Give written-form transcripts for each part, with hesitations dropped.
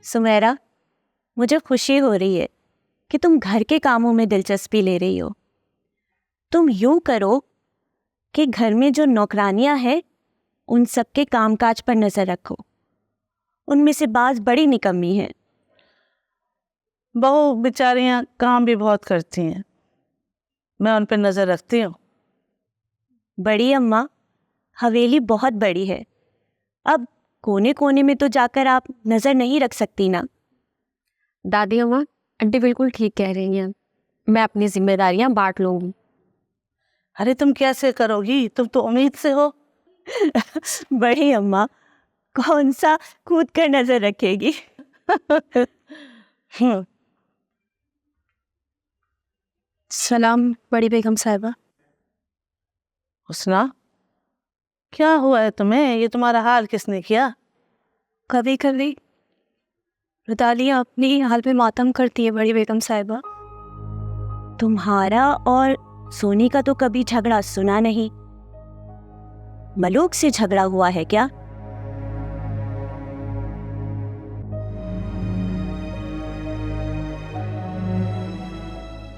सुमेरा, मुझे खुशी हो रही है कि तुम घर के कामों में दिलचस्पी ले रही हो। तुम यूं करो कि घर में जो नौकरानियां हैं उन सबके कामकाज पर नजर रखो। उनमें से बाज बड़ी निकम्मी हैं। बहू बेचारियां काम भी बहुत करती हैं, मैं उन पर नजर रखती हूँ। बड़ी अम्मा, हवेली बहुत बड़ी है, अब कोने कोने में तो जाकर आप नजर नहीं रख सकती ना। दादी अम्मा, आंटी बिल्कुल ठीक कह रही हैं, मैं अपनी जिम्मेदारियां बांट लूंगी। अरे तुम कैसे करोगी, तुम तो उम्मीद से हो। बड़ी अम्मा कौन सा कूद कर नजर रखेगी। सलाम बड़ी बेगम साहिबा। हुस्ना, क्या हुआ है तुम्हें? ये तुम्हारा हाल किसने किया? कभी कभी रुदालिया अपनी हाल पे मातम करती है बड़ी बेगम साहिबा। तुम्हारा और सोनी का तो कभी झगड़ा सुना नहीं। मलूक से झगड़ा हुआ है क्या?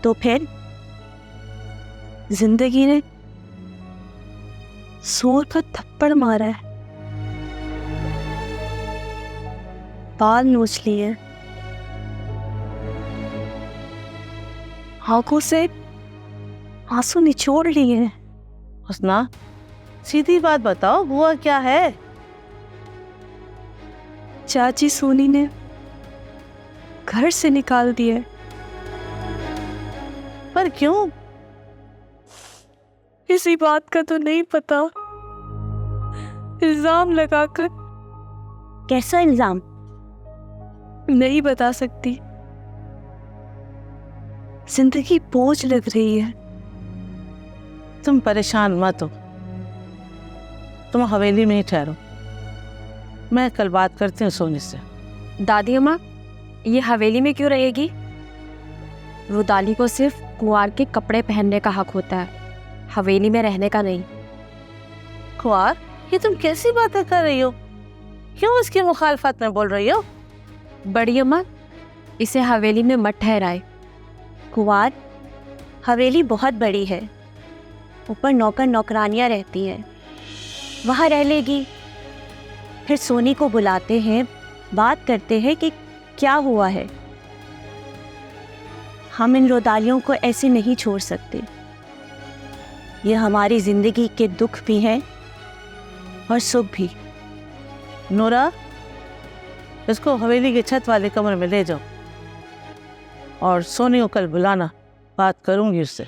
तो फिर जिंदगी ने जोर का थप्पड़ मारा है, बाल नोच लिए, आंखों से आंसू निचोड़ लिए। हुस्ना, सीधी बात बताओ, हुआ क्या है? चाची सोनी ने घर से निकाल दिए। पर क्यों? किसी बात का तो नहीं पता, इल्जाम लगाकर। कैसा इल्जाम? नहीं बता सकती, जिंदगी बोझ लग रही है। तुम परेशान मत हो, तुम हवेली में ही ठहरो, मैं कल बात करती हूँ सोनी से। दादी अम्मा, ये हवेली में क्यों रहेगी? रुदाली को सिर्फ कुंवार के कपड़े पहनने का हक होता है, हवेली में रहने का नहीं। कुंवार, ये तुम कैसी बातें कर रही हो? क्यों इसकी मुखालफत में बोल रही हो? बड़ी अम्मा, इसे हवेली में मत ठहराए। कुंवार, हवेली बहुत बड़ी है, ऊपर नौकर नौकरानियां रहती हैं, वहां रह लेगी। फिर सोनी को बुलाते हैं, बात करते हैं कि क्या हुआ है। हम इन रोदालियों को ऐसे नहीं छोड़ सकते। ये हमारी जिंदगी के दुख भी हैं और सुख भी। नूरा, इसको हवेली के छत वाले कमरे में ले जाओ और सोनी को कल बुलाना, बात करूंगी उससे।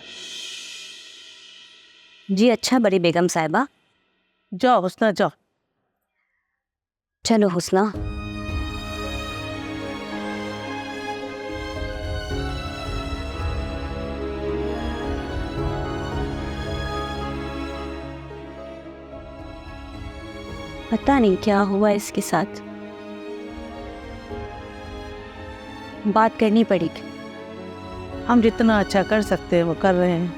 जी अच्छा बड़ी बेगम साहिबा। जाओ हुस्ना, जाओ। चलो हुस्ना। पता नहीं क्या हुआ इसके साथ, बात करनी पड़ेगी। हम जितना अच्छा कर सकते हैं वो कर रहे हैं।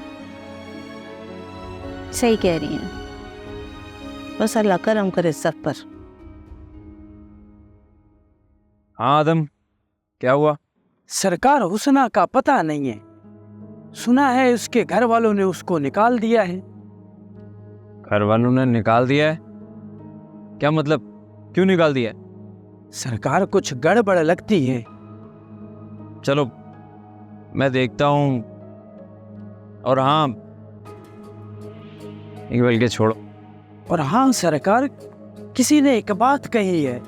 सही कह रही हैं। बस अल्लाह करम करे सब पर। हाँ आदम, क्या हुआ? सरकार, हुस्ना का पता नहीं है, सुना है उसके घर वालों ने उसको निकाल दिया है। घर वालों ने निकाल दिया है? क्या मतलब, क्यों निकाल दिया है? सरकार, कुछ गड़बड़ लगती है। चलो मैं देखता हूँ। और हाँ, एक बल्कि छोड़ो। और हाँ सरकार, किसी ने एक बात कही है,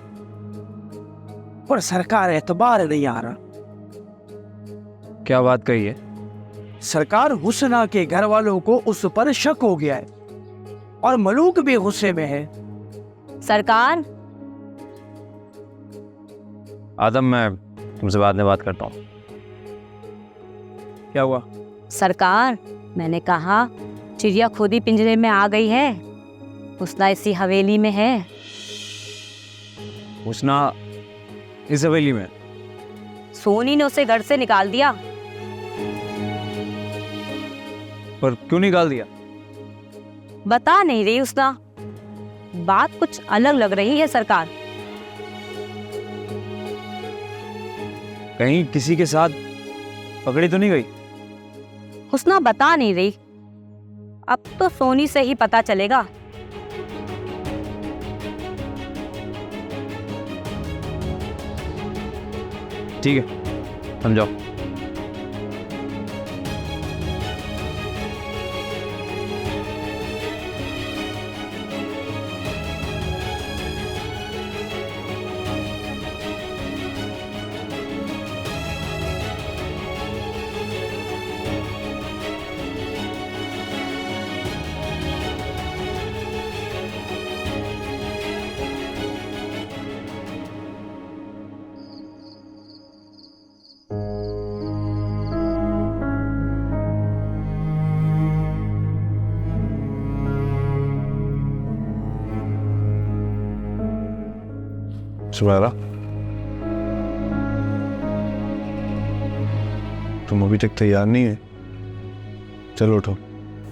पर सरकार एतबार नहीं आ रहा। क्या बात कही है? सरकार, हुस्ना के घर वालों को उस पर शक हो गया है और मलूक भी गुस्से में है। सरकार, आदम, मैं तुमसे बाद में बात करता हूँ। क्या हुआ? सरकार, मैंने कहा चिड़िया खुद ही पिंजरे में आ गई है, हुस्ना इसी हवेली में है। हुस्ना इस हवेली में? सोनी ने उसे घर से निकाल दिया। पर क्यों निकाल दिया? बता नहीं रही हुस्ना, बात कुछ अलग लग रही है सरकार। कहीं किसी के साथ पकड़ी तो नहीं गई? हुस्ना बता नहीं रही, अब तो सोनी से ही पता चलेगा। ठीक है, समझाओ। सुमेरा, तुम अभी तक तैयार नहीं है? चलो उठो,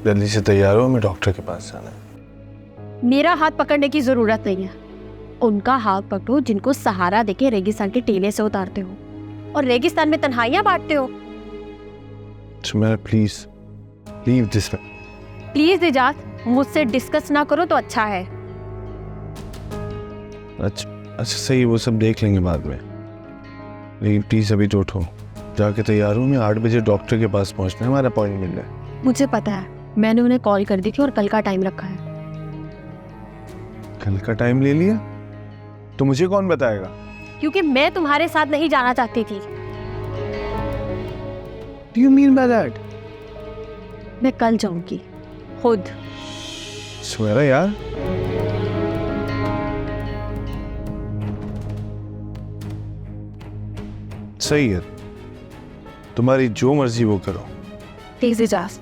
जल्दी से तैयार हो, हमें डॉक्टर के पास जाना है। मेरा हाथ पकड़ने की जरूरत नहीं है। उनका हाथ पकड़ो जिनको सहारा देके रेगिस्तान के टीले से उतारते हो और रेगिस्तान में तन्हाइयां बांटते हो। Sumera please leave this. Please Ejaz, मुझसे डिस्कस ना करो तो अच्छा है। अच्छा सही, वो सब देख लेंगे बाद में, लेकिन प्लीज अभी तो उठो, जाके तैयार हूँ। मैं 8 बजे डॉक्टर के पास पहुँचना है, हमारा अपॉइंटमेंट है। मुझे पता है, मैंने उन्हें कॉल कर दी थी और कल का टाइम रखा है। कल का टाइम ले लिया तो मुझे कौन बताएगा? क्योंकि मैं तुम्हारे साथ नहीं जाना चाहती थी। Do you mean by that? मैं कल जाऊंगी खुद। सुमेरा यार, सही है, तुम्हारी जो मर्जी वो करो। प्लीज एजाज,